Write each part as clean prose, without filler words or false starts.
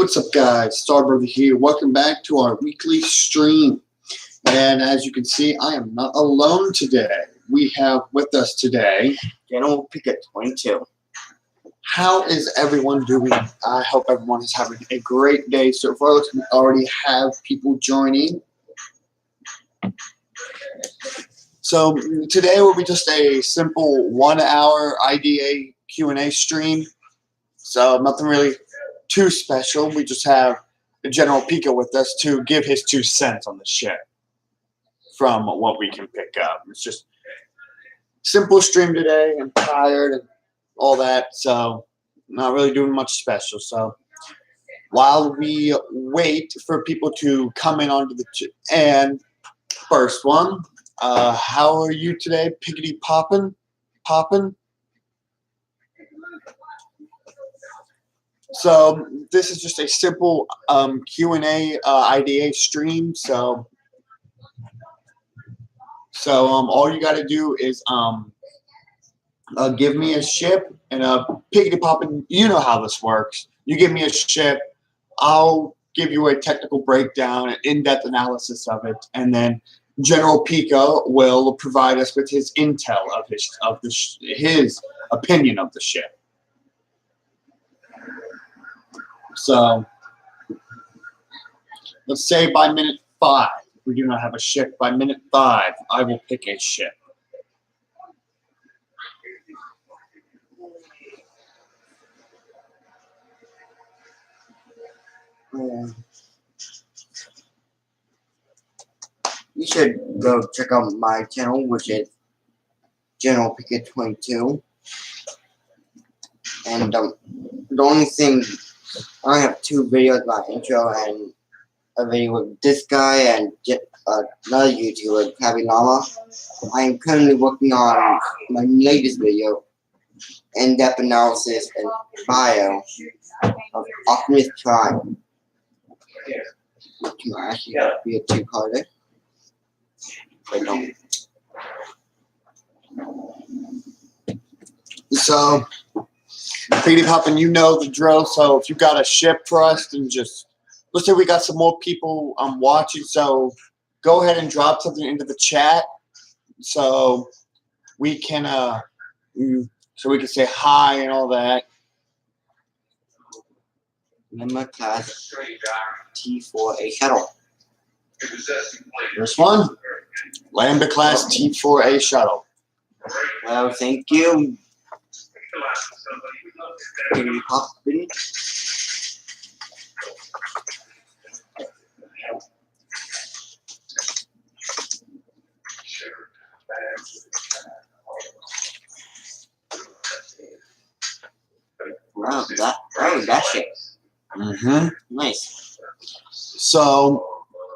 What's up, guys? Starbrother here. Welcome back to our weekly stream. And as you can see, I am not alone today. We have with us today General PIka22. How is everyone doing? I hope everyone is having a great day so far. We already have people joining. So today will be just a simple 1 hour IDA Q&A stream. So nothing really too special. We just have General Pika with us to give his 2 cents on the ship from what we can pick up. It's just simple stream today. I'm tired and all that, so not really doing much special. So while we wait for people to come in onto the and first one, how are you today, Piggity Poppin'? So this is just a simple Q&A IDA stream. So all you got to do is give me a ship and Piggity Poppin'. You know how this works. You give me a ship, I'll give you a technical breakdown, an in-depth analysis of it, and then General Pika will provide us with his intel of his opinion of the ship. So let's say by minute 5, if we do not have a ship, by minute 5, I will pick a ship. You should go check out my channel, which is General PIka22. And the only thing, I have 2 videos, my intro and a video with this guy and another YouTuber, PIka22. I am currently working on my latest video, in-depth analysis and bio of Optimus Prime, which might actually be a 2-parter. But don't. So, Piggity Poppin', you know the drill. So if you got a ship for us, then just, let's say we got some more people watching. So go ahead and drop something into the chat, so we can say hi and all that. Lambda class T4A shuttle. This one, Lambda class T4A shuttle. Well, thank you. Piggity Poppin'. Wow, that shit. Nice. So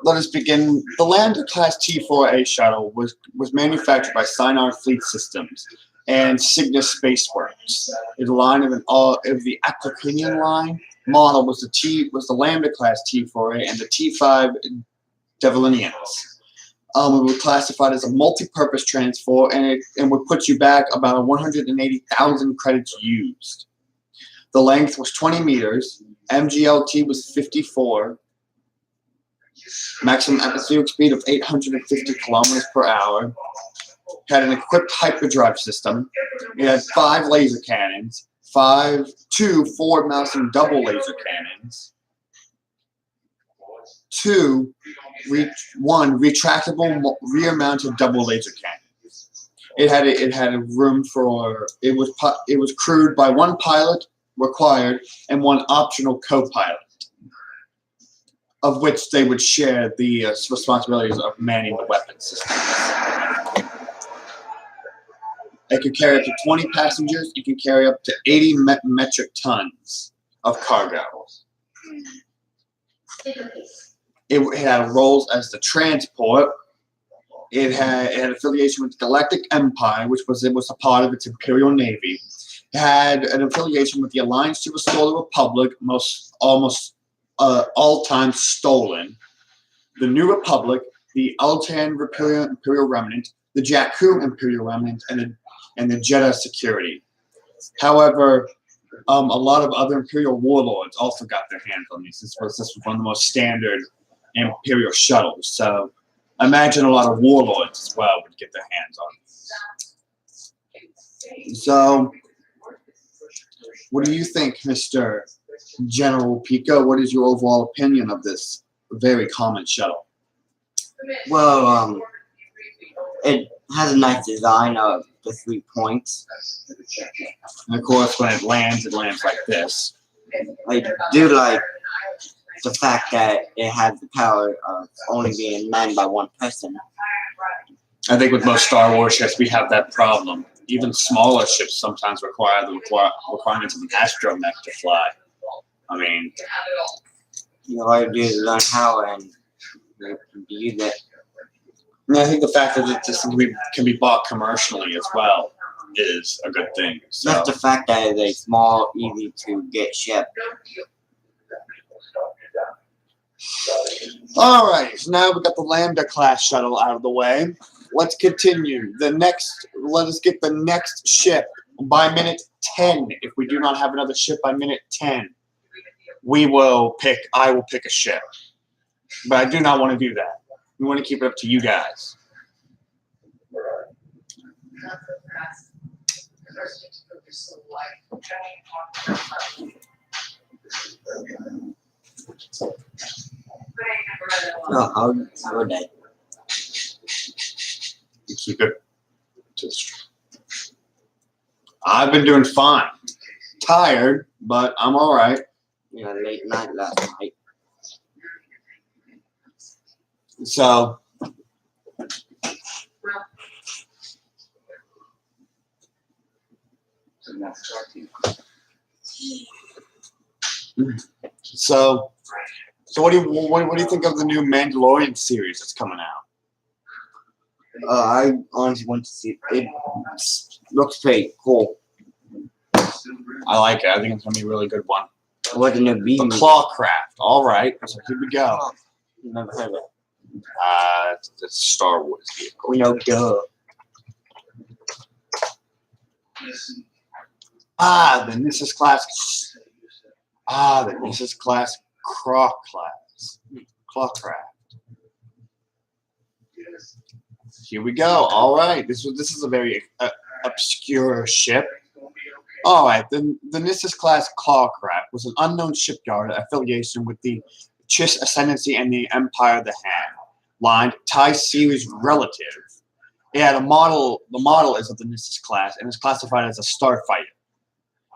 let us begin. The Lambda class T4A shuttle was manufactured by Sinar Fleet Systems and Cygnus Spaceworks. The line of the Aquilinian line model was the Lambda class T4A and the T5 Devlinians. It was classified as a multi-purpose transport, and would put you back about 180,000 credits used. The length was 20 meters. MGLT was 54. Maximum atmospheric speed of 850 kilometers per hour. Had an equipped hyperdrive system. It had 5 laser cannons, 2 forward-mounting double laser cannons, 1 retractable rear-mounted double laser cannon. It had a room for it was crewed by 1 pilot required and 1 optional co-pilot, of which they would share the responsibilities of manning the weapon system. It could carry up to 20 passengers. It can carry up to 80 metric tons of cargo. It had roles as the transport. It had affiliation with the Galactic Empire, which was a part of its Imperial Navy. It had an affiliation with the Alliance to Restore the Republic, almost all time stolen, the New Republic, the Altan Imperial Remnant, the Jakku Imperial Remnant, and the Jeddah Security. However, A lot of other Imperial warlords also got their hands on these. This was one of the most standard Imperial shuttles. So imagine a lot of warlords as well would get their hands on these. So what do you think, Mr. General PIka? What is your overall opinion of this very common shuttle? Well, it has a nice design of the 3 points. And of course, when it lands like this. I do like the fact that it has the power of only being manned by 1 person. I think with most Star Wars ships, we have that problem. Even smaller ships sometimes require the requirements of an astromech to fly. I mean, All you do is learn how and use it. I think the fact that this can be bought commercially as well is a good thing. So. Just the fact that it's a small, easy to get ship. All right, so now we got the Lambda class shuttle out of the way. Let's continue. Let us get the next ship by minute 10. If we do not have another ship by minute 10, I will pick a ship. But I do not want to do that. We want to keep it up to you guys. Oh, how would I? You keep it to I've been doing fine. Tired, but I'm all right. Late night last night. So, so what do you think of the new Mandalorian series that's coming out? I honestly want to see it. It looks pretty cool. I like it. I think it's gonna be a really good one. What a new The beam. Clawcraft. All right. So here we go. Never heard of it. It's a Star Wars vehicle. We know, duh. The Nissus class. The Nissus class Clawcraft. Here we go. All right. This is a very obscure ship. All right. The Nissus class Clawcraft was an unknown shipyard affiliation with the Chiss Ascendancy and the Empire of the Hand. Line TIE series relative. It had a model. The model is of the Nissus class and is classified as a starfighter.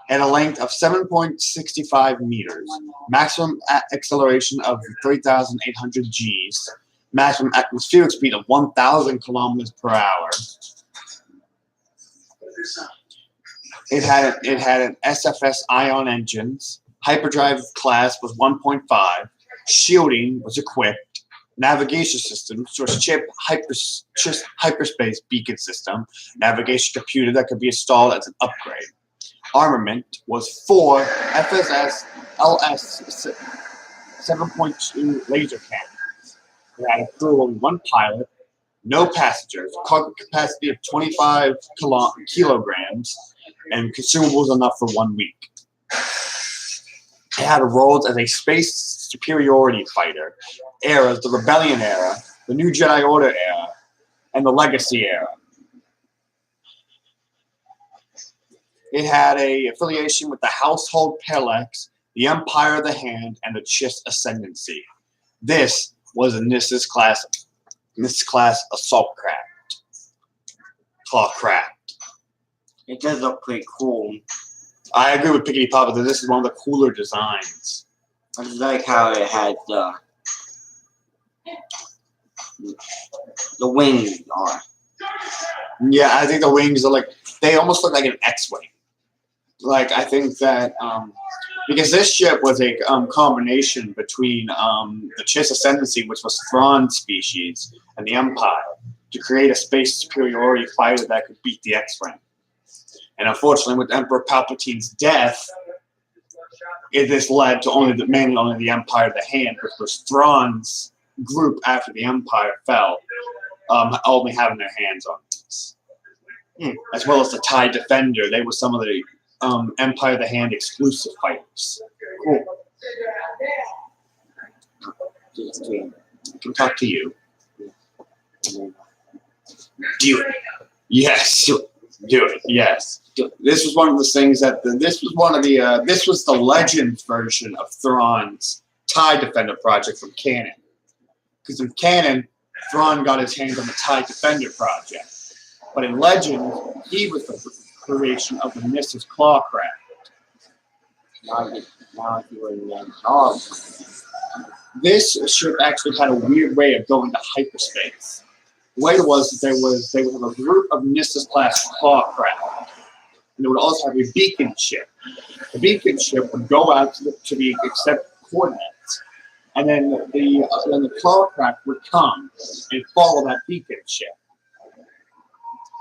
At a length of 7.65 meters, maximum acceleration of 3,800 Gs, maximum atmospheric speed of 1,000 kilometers per hour. It had an SFS ion engines. Hyperdrive class was 1.5. Shielding was equipped. Navigation system, source chip, hyperspace beacon system, navigation computer that could be installed as an upgrade. Armament was 4 FSS LS 7.2 laser cannons. It had a crew of only 1 pilot, no passengers, cargo capacity of 25 kilograms, and consumables enough for 1 week. It had roles as a space superiority fighter, eras the Rebellion era, the New Jedi Order era, and the Legacy era. It had a affiliation with the Household Pelex, the Empire of the Hand, and the Chiss Ascendancy. This was a Nissus class assault craft. Clawcraft. It does look pretty cool. I agree with PIka22 that this is one of the cooler designs. I just like how it has the wings are. Yeah, I think the wings are they almost look like an X-wing. I think that because this ship was a combination between the Chiss Ascendancy, which was Thrawn species, and the Empire, to create a space superiority fighter that could beat the X-wing. And unfortunately, with Emperor Palpatine's death, this led to mainly only the Empire of the Hand, which was Thrawn's group after the Empire fell, only having their hands on this. As well as the TIE Defender. They were some of the Empire of the Hand exclusive fighters. Cool. I can talk to you. Do it. Yes. Do it. Yes. This was one of the things that this was the Legends version of Thrawn's TIE Defender project from Canon. Because in Canon, Thrawn got his hands on the TIE Defender project. But in Legends, he was the creation of the Mrs. Clawcraft. Now he was This ship actually had a weird way of going to hyperspace. The way it was they would have a group of Mrs. class Clawcraft. And they would also have a beacon ship. The beacon ship would go out to the accept coordinates. And then the Clawcraft would come and follow that beacon ship.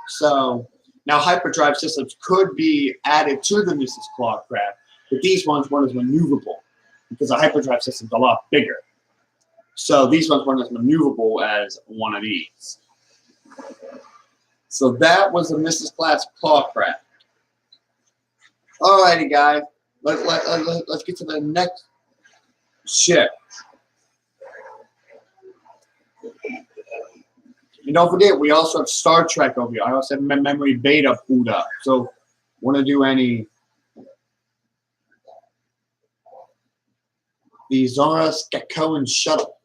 So now hyperdrive systems could be added to the Mrs. Clawcraft, but these ones weren't as maneuverable because the hyperdrive system's a lot bigger. So these ones weren't as maneuverable as one of these. So that was the Mrs. Class Clawcraft. Alrighty, guys. Let's get to the next ship. And don't forget, we also have Star Trek over here. I also have Memory Beta pulled up. So, want to do any... The Zora Skakoan Shuttle.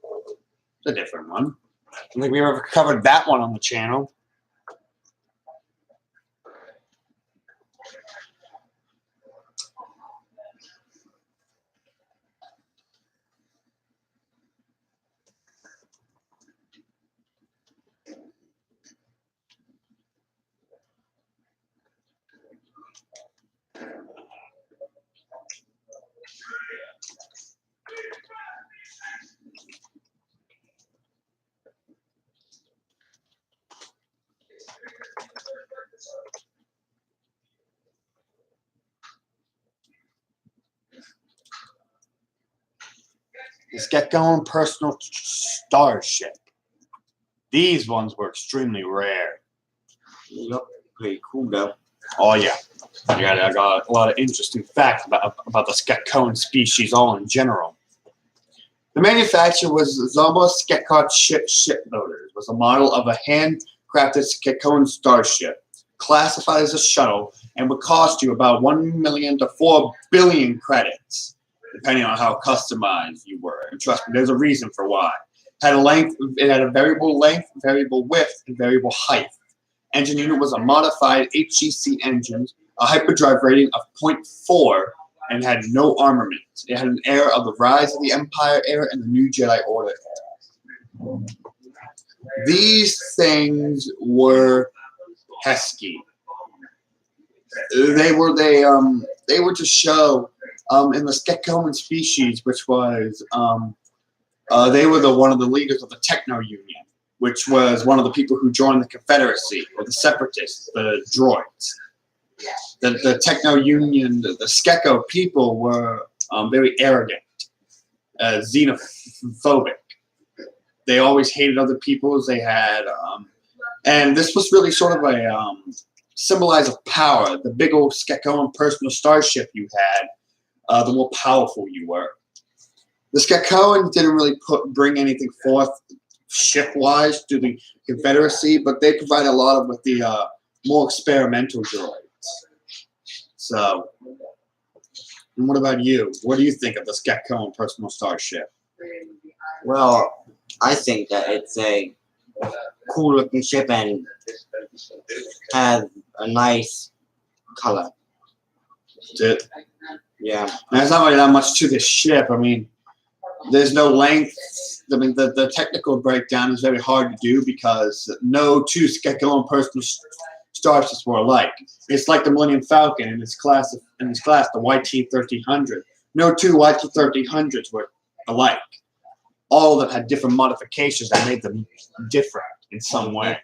It's a different one. I don't think we ever covered that one on the channel. Let's get going. Personal starship. These ones were extremely rare. Yep, pretty cool though. Oh yeah, I got a lot of interesting facts about the Skakoan species all in general. The manufacturer was Zoma Skakot Shipbuilders. Was a model of a handcrafted Skakoan starship, classified as a shuttle, and would cost you about 1 million to 4 billion credits, depending on how customized you were. And trust me, there's a reason for why. It had a variable length, variable width, and variable height. Engine unit was a modified HGC engine, a hyperdrive rating of 0.4, and had no armament. It had an era of the Rise of the Empire era and the New Jedi Order. These things were pesky. They were to show in the Skakoan species, which was they were one of the leaders of the Techno Union, which was one of the people who joined the Confederacy or the Separatists, the droids. The Techno Union, the Skeko people were very arrogant, xenophobic. They always hated other peoples. They had, and this was really sort of a symbolize of power. The big old Skakoan personal starship you had, the more powerful you were. The Skakoans didn't really bring anything forth ship-wise to the Confederacy, but they provide a lot of with the more experimental droids. So, and what about you? What do you think of the Skakoan personal starship? Well, I think that it's a cool looking ship and has a nice color. Yeah. There's not really that much to this ship. I mean, there's no length. I mean, the technical breakdown is very hard to do because no two Skakoan personal starships were alike. It's like the Millennium Falcon in its class, the YT-1300. No two YT-1300s were alike. All of them had different modifications that made them different in some way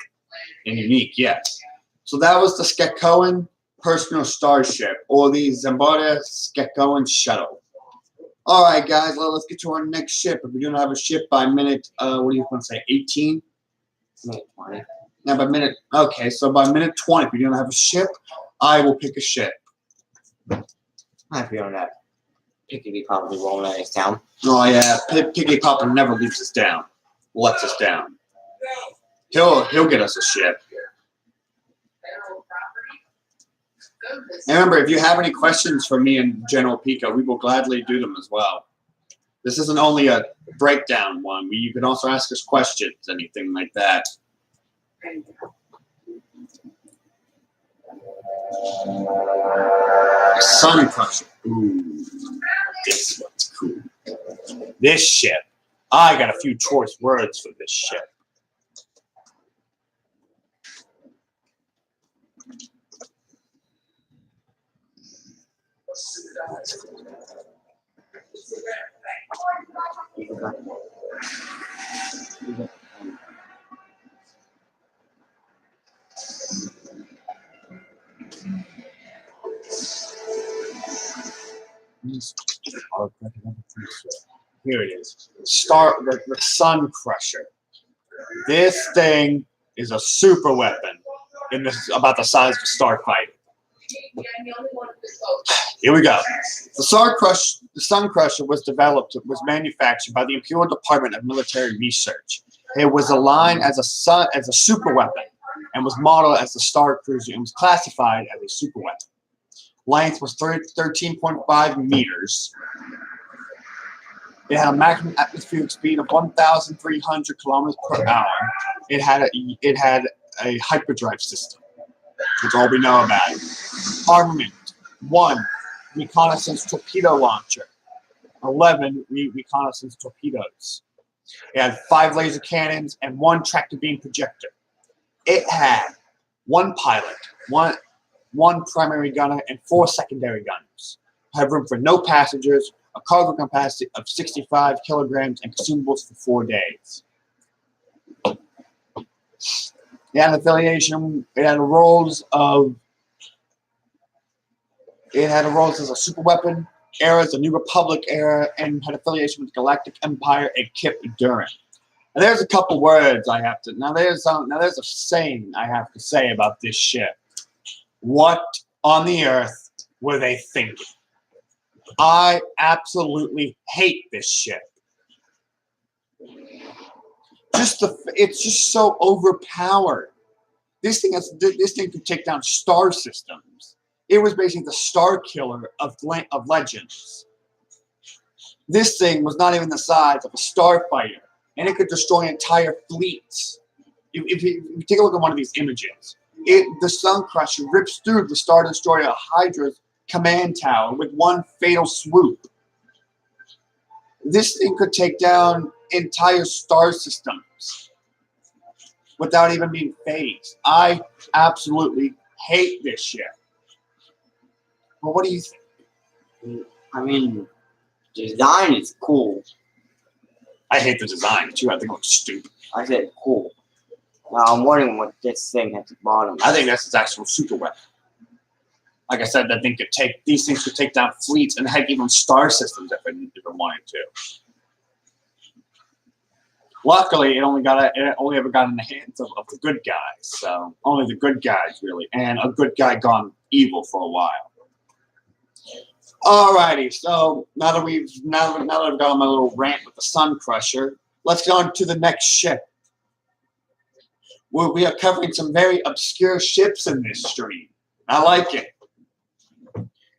and unique. Yes. So that was the Skakoan personal starship, or the Zambada Skakoan shuttle. All right, guys. Well, let's get to our next ship. If we don't have a ship by minute, what do you want to say? 18. Minute 20. Now by minute. Okay, so by minute 20, if we don't have a ship, I will pick a ship. I have a feeling that Pickety probably won't let us down. Oh yeah, PIka22 never leaves us down. Lets us down. He'll get us a ship. And remember, if you have any questions for me and General Pika, we will gladly do them as well. This isn't only a breakdown one. You can also ask us questions, anything like that. Sun Crusher. Ooh, this one's cool. This ship. I got a few choice words for this ship. Here it is. The Sun Crusher. This thing is a super weapon. And this is about the size of a starfighter. Here we go. The Sun Crusher was manufactured by the Imperial Department of Military Research. It was aligned as a super weapon and was modeled as the Star Cruiser and was classified as a super weapon. Length was 13.5 meters. It had a maximum atmospheric speed of 1,300 kilometers per hour. It had a hyperdrive system. That's all we know about it. Armament: 1 reconnaissance torpedo launcher, 11 reconnaissance torpedoes. It had 5 laser cannons and 1 tractor beam projector. It had 1 pilot, one primary gunner, and 4 secondary gunners. It had room for no passengers, a cargo capacity of 65 kilograms, and consumables for 4 days. It had affiliation. It had roles as a super weapon era, the New Republic era, and had affiliation with Galactic Empire and Kip Duran. Now there's a couple words I have to. Now there's a saying I have to say about this ship. What on the earth were they thinking? I absolutely hate this ship. It's just so overpowered. This thing could take down star systems. It was basically the star killer of Legends. This thing was not even the size of a starfighter, and it could destroy entire fleets. If you take a look at one of these images, the Sun Crusher rips through the Star Destroyer Hydra's command tower with 1 fatal swoop. This thing could take down entire star systems without even being phased. I absolutely hate this ship. Well, what do you think? I mean, the design is cool. I hate the design too. I think it looks stupid. I said cool. Now I'm wondering what this thing at the bottom. I think that's its actual super weapon. Like I said, these things could take down fleets and heck, even star systems if it wanted to. Luckily, it only ever got in the hands of the good guys. So only the good guys really, and a good guy gone evil for a while. Alrighty, so now that I've got on my little rant with the Sun Crusher, let's go on to the next ship. We are covering some very obscure ships in this stream. I like it.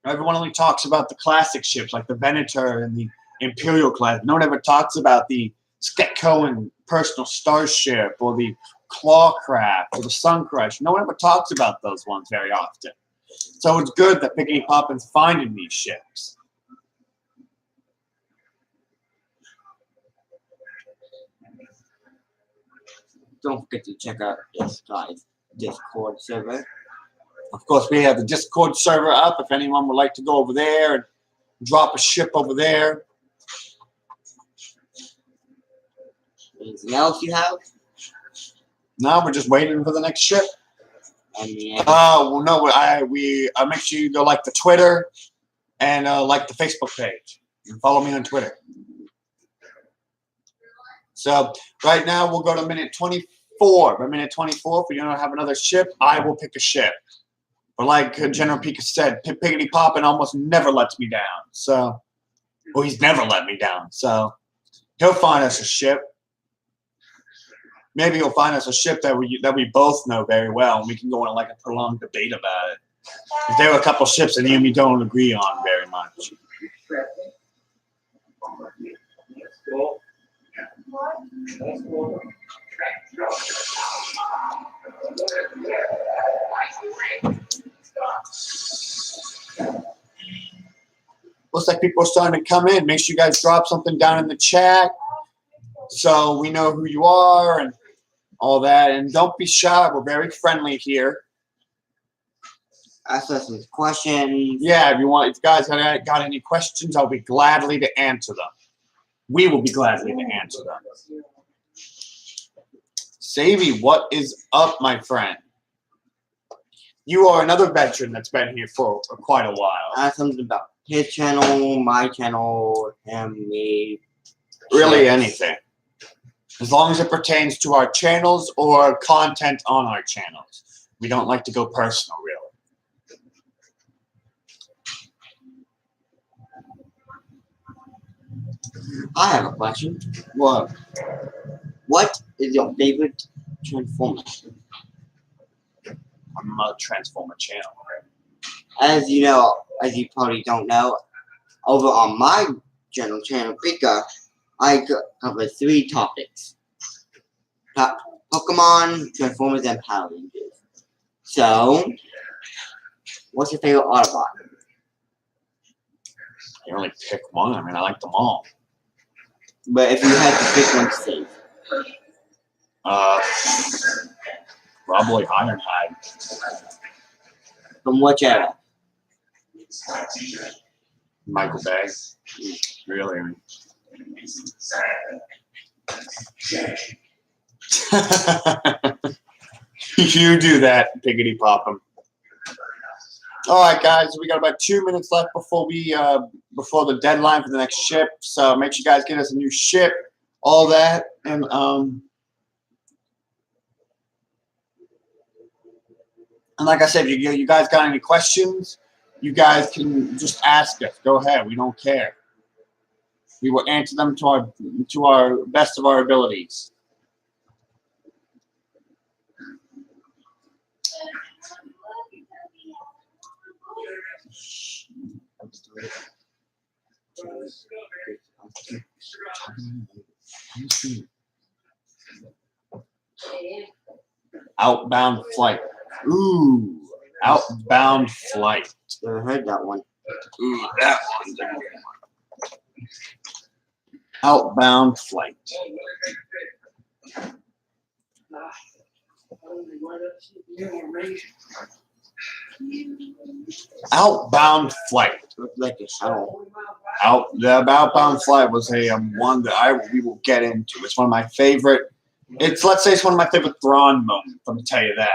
Everyone only talks about the classic ships like the Venator and the Imperial class. No one ever talks about the Sketcoan personal starship or the Clawcraft or the Sun Crusher. No one ever talks about those ones very often. So it's good that PIka22's finding these ships. Don't forget to check out this guy's Discord server. Of course, we have the Discord server up if anyone would like to go over there and drop a ship over there. Anything else you have? No, we're just waiting for the next ship. And well, no, make sure you go like the Twitter and like the Facebook page and follow me on Twitter. So right now we'll go to minute 24. By minute 24, if we don't have another ship, I will pick a ship. But like General PIka said, Piggity Poppin' almost never lets me down. So, well, he's never let me down. So he'll find us a ship. Maybe he'll find us a ship that we both know very well, and we can go on like a prolonged debate about it. If there are a couple ships that you and me don't agree on very much. Looks like people are starting to come in. Make sure you guys drop something down in the chat so we know who you are and all that. And don't be shy. We're very friendly here. Ask us some questions. Yeah, if you guys got any questions, I'll be gladly to answer them. We will be gladly to answer them. Savvy, what is up, my friend? You are another veteran that's been here for quite a while. Ask something about his channel, my channel, him, me. Really anything. As long as it pertains to our channels or content on our channels. We don't like to go personal, really. I have a question. What? What is your favorite Transformer? I'm a Transformer channel. As you know, as you probably don't know, over on my channel, PIka, I cover 3 topics. Pokemon, Transformers, and Power Rangers. So, what's your favorite Autobot? I can only pick one. I mean, I like them all. But if you had to pick one to save. Probably Ironhide. From which era? Michael Bay. Really? You do that, Piggity Poppin'. All right, guys, we got about 2 minutes left before the deadline for the next ship. So make sure you guys get us a new ship, all that, and like I said, if you guys got any questions, you guys can just ask us. Go ahead, we don't care. We will answer them to our best of our abilities. Outbound flight. Ooh, outbound flight. Never heard that one. Ooh, that one's a good one. Outbound flight. Outbound flight. Looks like a shuttle. The outbound flight was a one that we will get into. It's one of my favorite. Let's say it's one of my favorite Thrawn moments. Let me tell you that.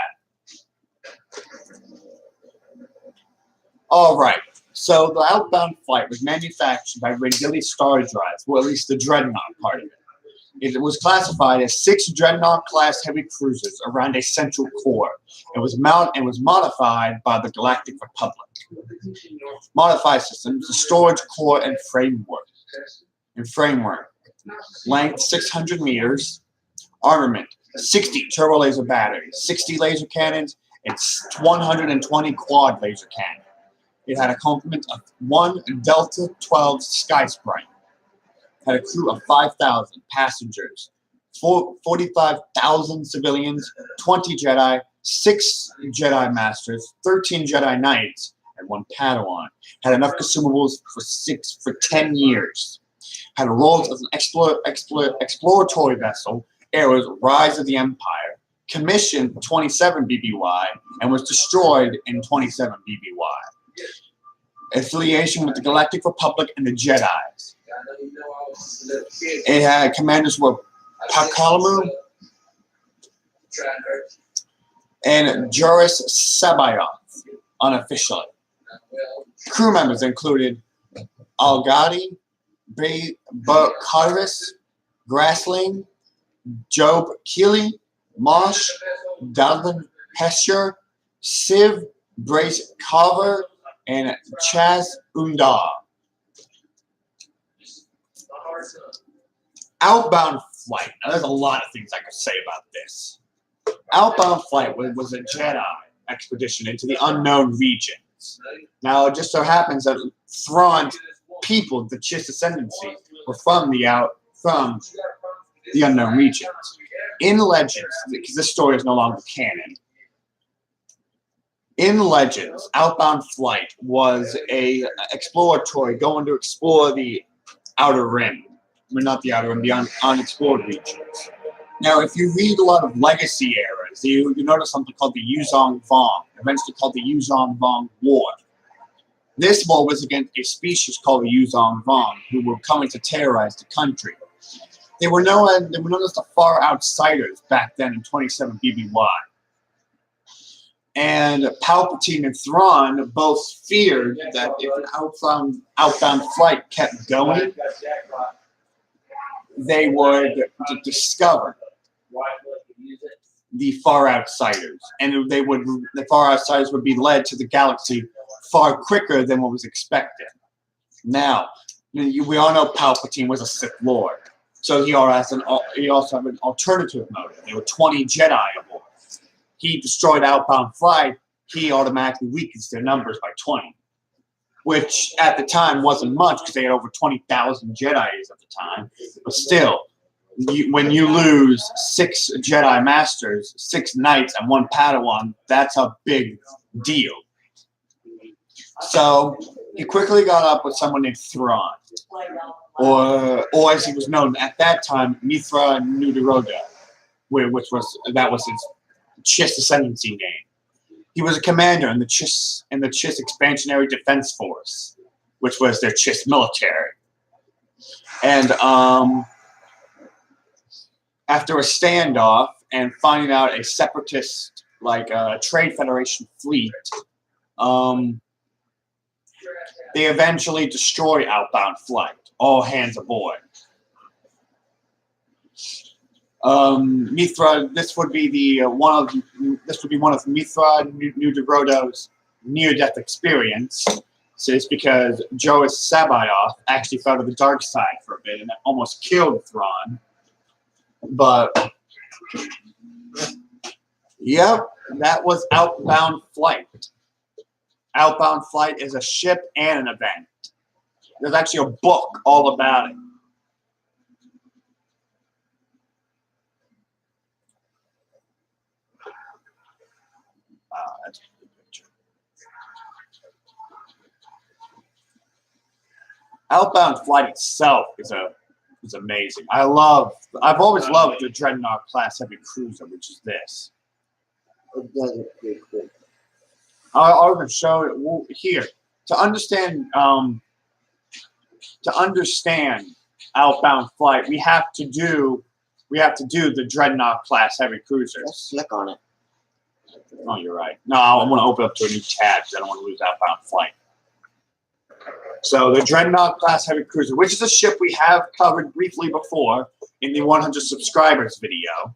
All right. So the outbound flight was manufactured by Raytheon Star Drives, well, at least the Dreadnought part of it. It was classified as 6 Dreadnought-class heavy cruisers around a central core. It was modified by the Galactic Republic. Modified systems: the storage core and framework. Length 600 meters. Armament: 60 turbo laser batteries, 60 laser cannons, and 120 quad laser cannons. It had a complement of 1 Delta 12 Sky Sprite. Had a crew of 5,000 passengers, 45,000 civilians, 20 Jedi, 6 Jedi Masters, 13 Jedi Knights, and 1 Padawan. Had enough consumables for 10 years. Had a role as an exploratory vessel. It was Rise of the Empire. Commissioned 27 BBY and was destroyed in 27 BBY. Affiliation with the Galactic Republic and the Jedis. It had commanders were PIka22 and Juris Sabayoth, unofficially. Crew members included Algadi, Bakaris, Grassling, Job Keeley, Mosh, Dalvin Hesher, Siv, Brace Carver, and Chaz Undar. Outbound Flight. Now, there's a lot of things I could say about this. Outbound Flight was a Jedi expedition into the unknown regions. Now, it just so happens that Thrawn's people, the Chiss Ascendancy, were from the unknown regions. In Legends, because this story is no longer canon, in Legends, Outbound Flight was a exploratory going to explore the Outer Rim. I mean, not the Outer Rim, the unexplored regions. Now, if you read a lot of Legacy eras, you notice something called the Yuzong Vong, eventually called the Yuzong Vong War. This war was against a species called the Yuzong Vong, who were coming to terrorize the country. They were known as the Far Outsiders back then in 27 BBY. And Palpatine and Thrawn both feared that if an outbound flight kept going, they would discover the Far Outsiders, and the Far Outsiders would be led to the galaxy far quicker than what was expected. Now, we all know Palpatine was a Sith Lord, so he also had an alternative motive. There were 20 Jedi aboard. He destroyed Outbound Flight. He automatically weakens their numbers by 20, which at the time wasn't much because they had over 20,000 Jedis at the time. But still, when you lose 6 Jedi Masters, 6 Knights, and 1 Padawan, that's a big deal. So he quickly got up with someone named Thrawn, or as he was known at that time, Mithra Nuderoda, which was his Chiss Ascendancy name. He was a commander in the Chiss Expansionary Defense Force, which was their Chiss military. And after a standoff and finding out a separatist, Trade Federation fleet, they eventually destroy Outbound Flight. All hands aboard. Mithra, this would be one of Mithra Nuderoda's near-death experiences because Joas Sabayoth actually fell to the dark side for a bit and almost killed Thrawn. But yep, that was Outbound Flight. Outbound Flight is a ship and an event. There's actually a book all about it. That's a good picture. Outbound Flight itself is amazing. I've always loved the Dreadnought class heavy cruiser, which is this. It does look pretty cool. I'll show it here to understand. To understand Outbound Flight, we have to do the Dreadnought class heavy cruiser. Let's click on it. Oh, you're right. No, I want to open up to a new tab because I don't want to lose Outbound Flight. So the Dreadnought class heavy cruiser, which is a ship we have covered briefly before in the 100 subscribers video.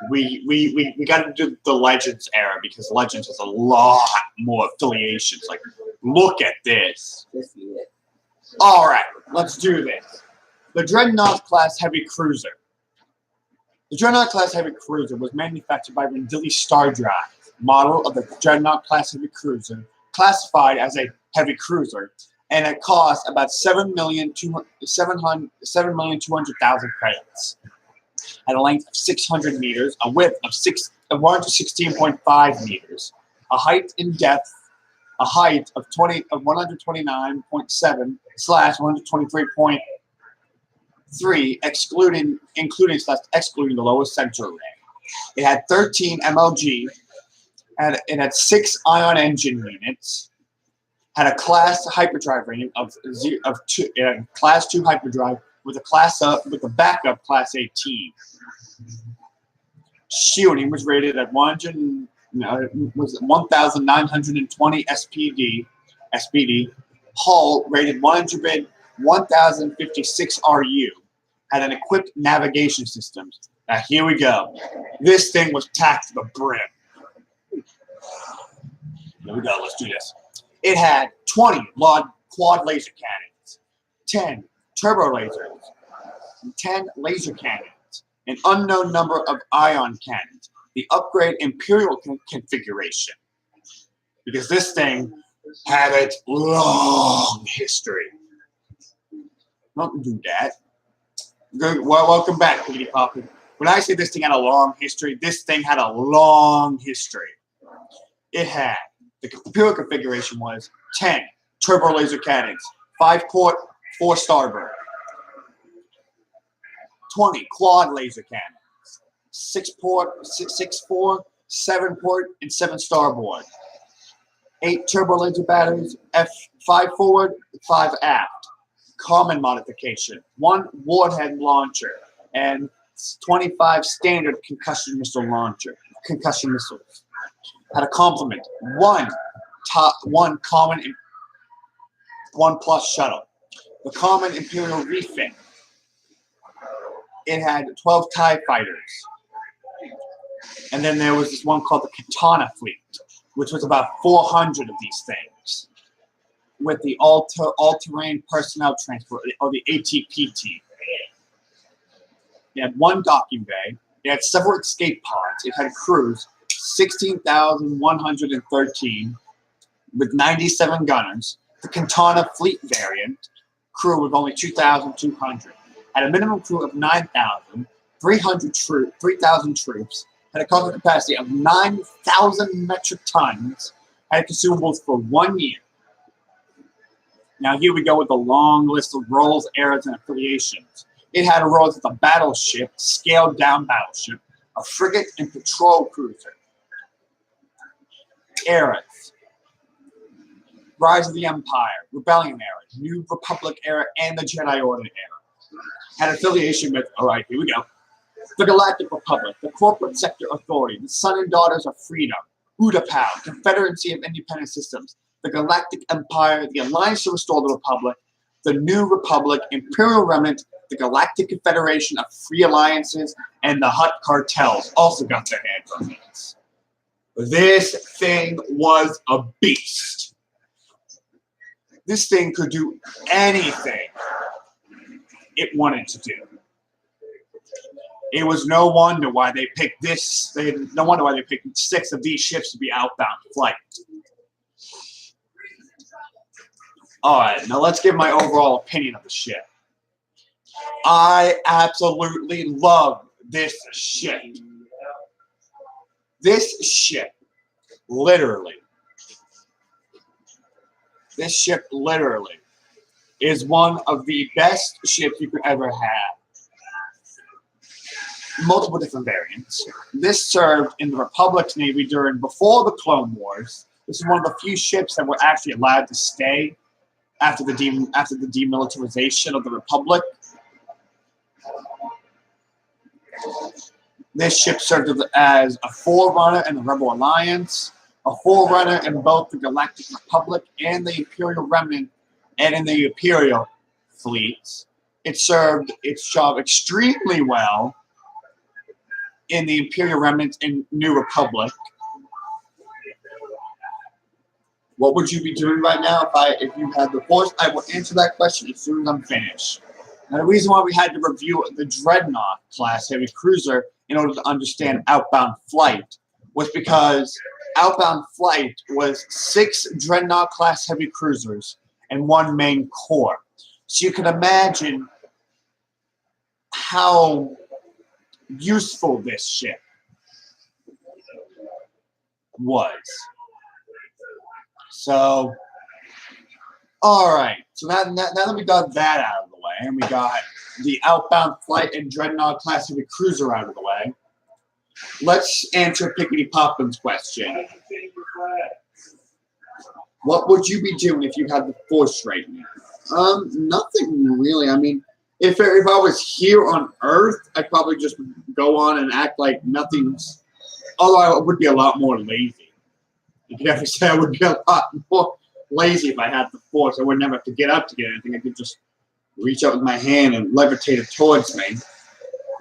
We got to do the Legends era because Legends has a lot more affiliations. Like, look at this. All right, let's do this. The Dreadnought class heavy cruiser. The Dreadnought class heavy cruiser was manufactured by Rendili Star Drive, model of the Dreadnought class heavy cruiser, classified as a heavy cruiser, and it cost about 7,200,000 credits. At a length of 600 meters, a width of 116.5 meters, a height in depth, a height of 129.7/123.3, excluding the lower center ring. It had 13 MLG, and it had 6 ion engine units. Had a class hyperdrive rating of 2, class 2 hyperdrive with a backup class 18. Shielding was rated at 1,920 SPD. Hull rated 1056 RU. had an equipped navigation system. Now here we go. This thing was tacked to the brim. Here we go. Let's do this. It had 20 quad laser cannons, 10 turbo lasers, 10 laser cannons, an unknown number of ion cannons, the upgrade Imperial configuration. Because this thing had its long history. Don't do that. Good. Well, welcome back, PIka22. When I say this thing had a long history, this thing had a long history. It had, the Imperial configuration was 10 turbo laser cannons, 5-port, 4 starboard, 20 quad laser cannons, 6-port, 6-4, 7-port, and 7 starboard, 8 turbo laser batteries, F5 forward, 5 aft. Common modification, 1 warhead launcher, and 25 standard concussion missiles. Had a complement, 1 common, 1 plus shuttle. The common Imperial refit. It had 12 TIE fighters. And then there was this one called the Katana fleet, which was about 400 of these things, with the all-terrain personnel transport, or the ATPT. It had 1 docking bay. It had several escape pods. It had crews, 16,113, with 97 gunners. The Katana fleet variant crew with only 2,200. Had a minimum crew of 9,000, 3,000 troops. Had a cargo capacity of 9,000 metric tons. Had consumables for 1 year. Now here we go with the long list of roles, eras, and affiliations. It had a role as a battleship, scaled down battleship, a frigate, and patrol cruiser. Eras: Rise of the Empire, Rebellion era, New Republic era, and the Jedi Order era. Had affiliation with, alright, here we go, the Galactic Republic, the Corporate Sector Authority, the Son and Daughters of Freedom, Utapau, Confederacy of Independent Systems, the Galactic Empire, the Alliance to Restore the Republic, the New Republic, Imperial Remnant, the Galactic Confederation of Free Alliances, and the Hutt Cartels also got their hands on this. This thing was a beast. This thing could do anything it wanted to do. It was no wonder why they picked this. No wonder why they picked 6 of these ships to be outbound flight. All right, now let's give my overall opinion of the ship. I absolutely love this ship. This ship, literally, is one of the best ships you could ever have. Multiple different variants. This served in the Republic's Navy before the Clone Wars. This is one of the few ships that were actually allowed to stay after the demilitarization of the Republic. This ship served as a forerunner in the Rebel Alliance, a forerunner in both the Galactic Republic and the Imperial Remnant, and in the Imperial fleets. It served its job extremely well in the Imperial Remnant and New Republic. What would you be doing right now if you had the Force? I will answer that question as soon as I'm finished. Now, the reason why we had to review the Dreadnought class heavy cruiser in order to understand outbound flight was because outbound flight was 6 Dreadnought class heavy cruisers and 1 main core. So you can imagine how useful this ship was. So, all right. So now that we got that out of the way, and we got the outbound flight and Dreadnought class heavy cruiser out of the way, let's answer PIka22's question. What would you be doing if you had the Force right now? Nothing really. I mean, if I was here on Earth, I'd probably just go on and act like nothing's. Although I would be a lot more lazy. You could ever say I would be a lot more lazy if I had the Force. I would never have to get up to get anything. I could just reach out with my hand and levitate it towards me.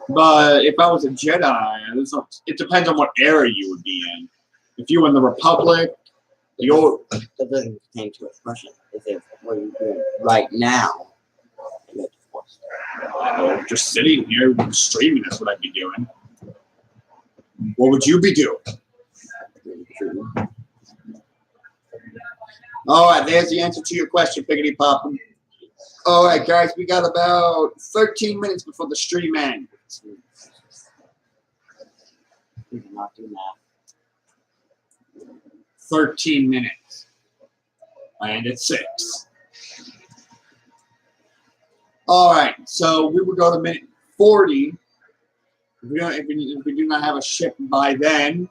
But if I was a Jedi, it depends on what era you would be in. If you were in the Republic, That doesn't pertain to a question. It says, what are you doing right now? Just sitting here streaming, that's what I'd be doing. What would you be doing? All right, there's the answer to your question, Piggity Pop. All right, guys, we got about 13 minutes before the stream ends. We cannot do that. 13 minutes. And it's 6. All right, so we will go to minute 40. If we do not have a ship by then,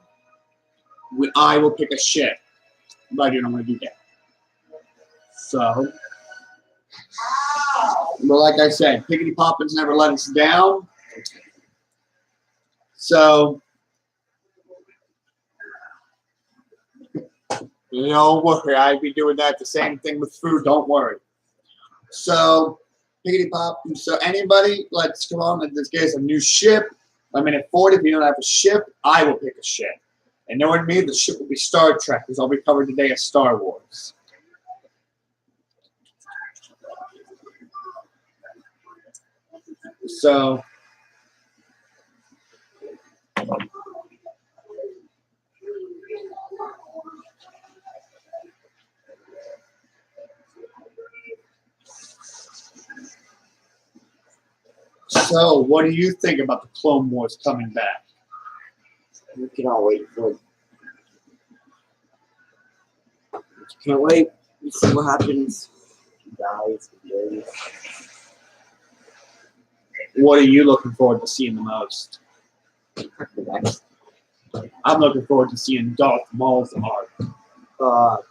I will pick a ship. But I do not want to do that. So, well, like I said, Piggity Poppins never let us down. So, don't worry, I'd be doing that. The same thing with food, don't worry. So, Piggity Pop, so anybody, let's come on, let's get us a new ship. By minute 40, if you don't have a ship, I will pick a ship. And knowing me, the ship will be Star Trek, because all we covered today is Star Wars. So, what do you think about the Clone Wars coming back? We cannot wait for it. Can't wait to see what happens. Guys, What are you looking forward to seeing the most? I'm looking forward to seeing Darth Maul's arc. No.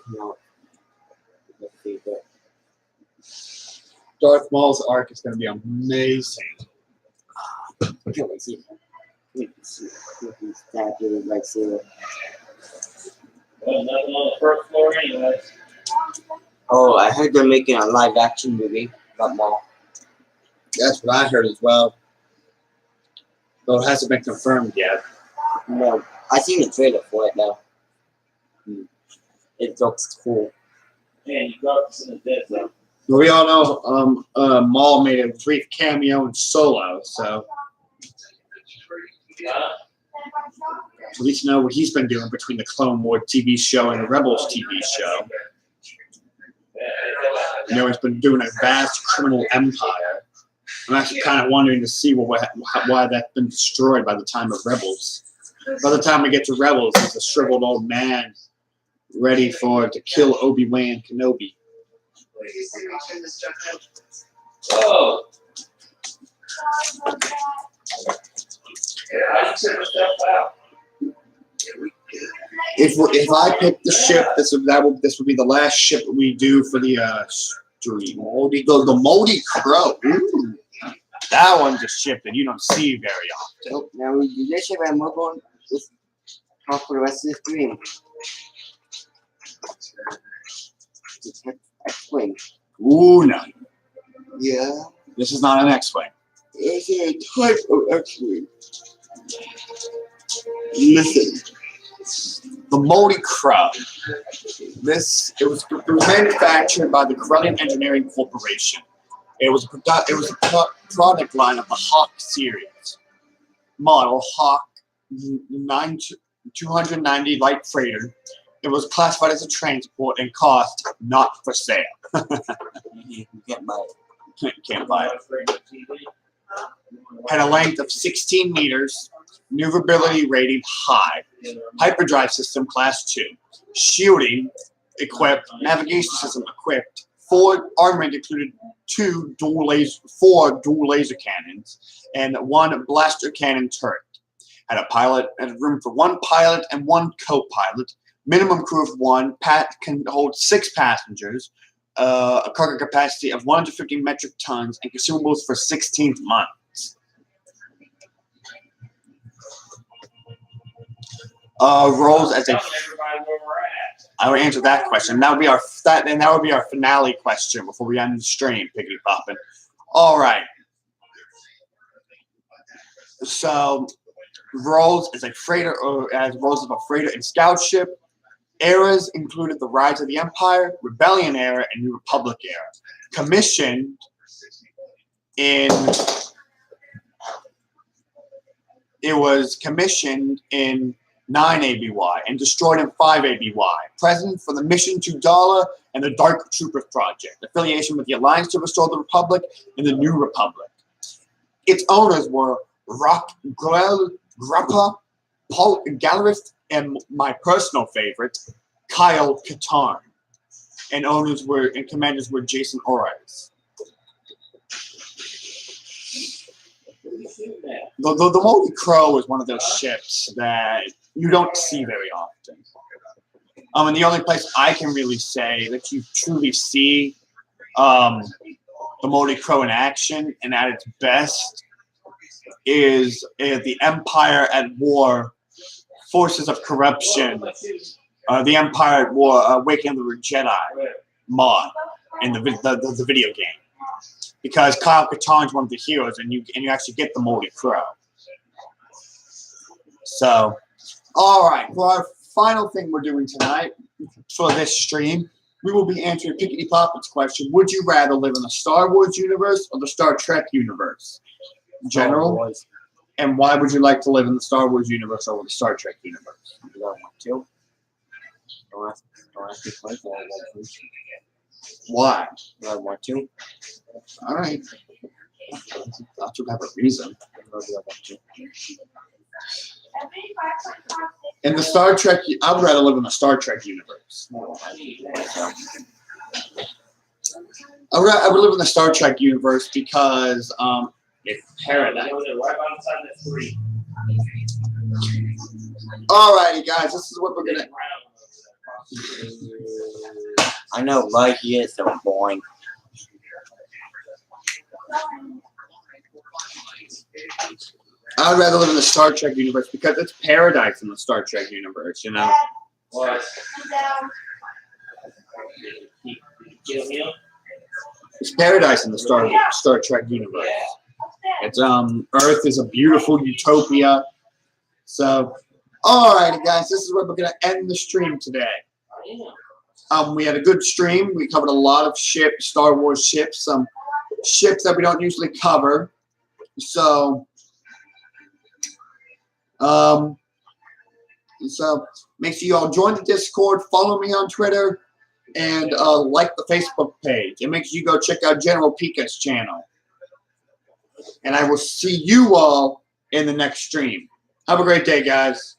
Let's see that. Darth Maul's arc is going to be amazing. I can't wait to see it. Wait to see it. He's stabbed with a lightsaber. Well, nothing on the first floor anyways. Oh, I heard they're making a live action movie about Maul. That's what I heard as well. Though it hasn't been confirmed yet. No, I seen the trailer for it though. It looks cool. Man, you got this in the dead zone. But we all know Maul made a brief cameo in Solo, so at least know what he's been doing between the Clone Wars TV show and the Rebels TV show. You know, he's been doing a vast criminal empire. I'm actually kind of wondering to see why that's been destroyed by the time of Rebels. By the time we get to Rebels, he's a shriveled old man ready to kill Obi-Wan Kenobi. Oh. How do you set this stuff out? If I pick the ship, this would be the last ship we do for the stream. The Moldy Crow. Ooh. That one's a ship that you don't see very often. So now we do this ship and move on. Just talk for the rest of the stream. X-Wing. Ooh, no. Yeah. This is not an X-Wing. It's a type of X-Wing. Listen. The Moldy Crow. It was manufactured by the Corellian Engineering Corporation. It was a product line of the Hawk series. Model Hawk 290 light freighter. It was classified as a transport and cost not for sale. You can't buy it. Can't buy it. Had a length of 16 meters. Maneuverability rating high. Hyperdrive system class 2. Shielding equipped. Navigation system equipped. 4 armament included 4 dual laser cannons and 1 blaster cannon turret. Had room for 1 pilot and 1 co-pilot. Minimum crew of 1. Can hold 6 passengers. A cargo capacity of 150 metric tons and consumables for 16 months. Roles as a. I would answer that question. That would be our finale question before we end the stream, Piggity Poppin'. All right. So, roles as a freighter, or as roles of a freighter and scout ship. Eras included the Rise of the Empire, Rebellion era, and New Republic era. Commissioned in. It was commissioned in 9 ABY and destroyed in 5 ABY. Present for the Mission to Dala and the Dark Troopers Project. Affiliation with the Alliance to restore the Republic and the New Republic. Its owners were Rock Grappa, Paul Gallerist, and my personal favorite, Kyle Katarn. And commanders were Jason Ores. The Moldy Crow is one of those ships that you don't see very often. And the only place I can really say that you truly see the Moldy Crow in action and at its best is the Empire at War, Forces of Corruption, the Empire at War, Awakening of the Jedi mod in the video game. Because Kyle Katarn's one of the heroes, and you actually get the Moldy Crow. So, all right. For our final thing we're doing tonight for this stream, we will be answering PIka22's question: would you rather live in the Star Wars universe or the Star Trek universe? General. And why would you like to live in the Star Wars universe over the Star Trek universe? I want to. Don't ask me twice. I want to. Why? I want to. All right. Thought you'd have a reason. In the Star Trek, I would rather live in the Star Trek universe. I would live in the Star Trek universe because it's paradise. Alrighty, guys, this is what we're gonna. I know life here is so boring. I would rather live in the Star Trek universe because it's paradise in the Star Trek universe, you know. What? It's paradise in the Star Trek universe. It's Earth is a beautiful utopia. So, alrighty, guys, this is where we're gonna end the stream today. We had a good stream. We covered a lot of ships, Star Wars ships, some ships that we don't usually cover. So, make sure you all join the Discord, follow me on Twitter, and like the Facebook page. And make sure you go check out General PIka's channel. And I will see you all in the next stream. Have a great day, guys.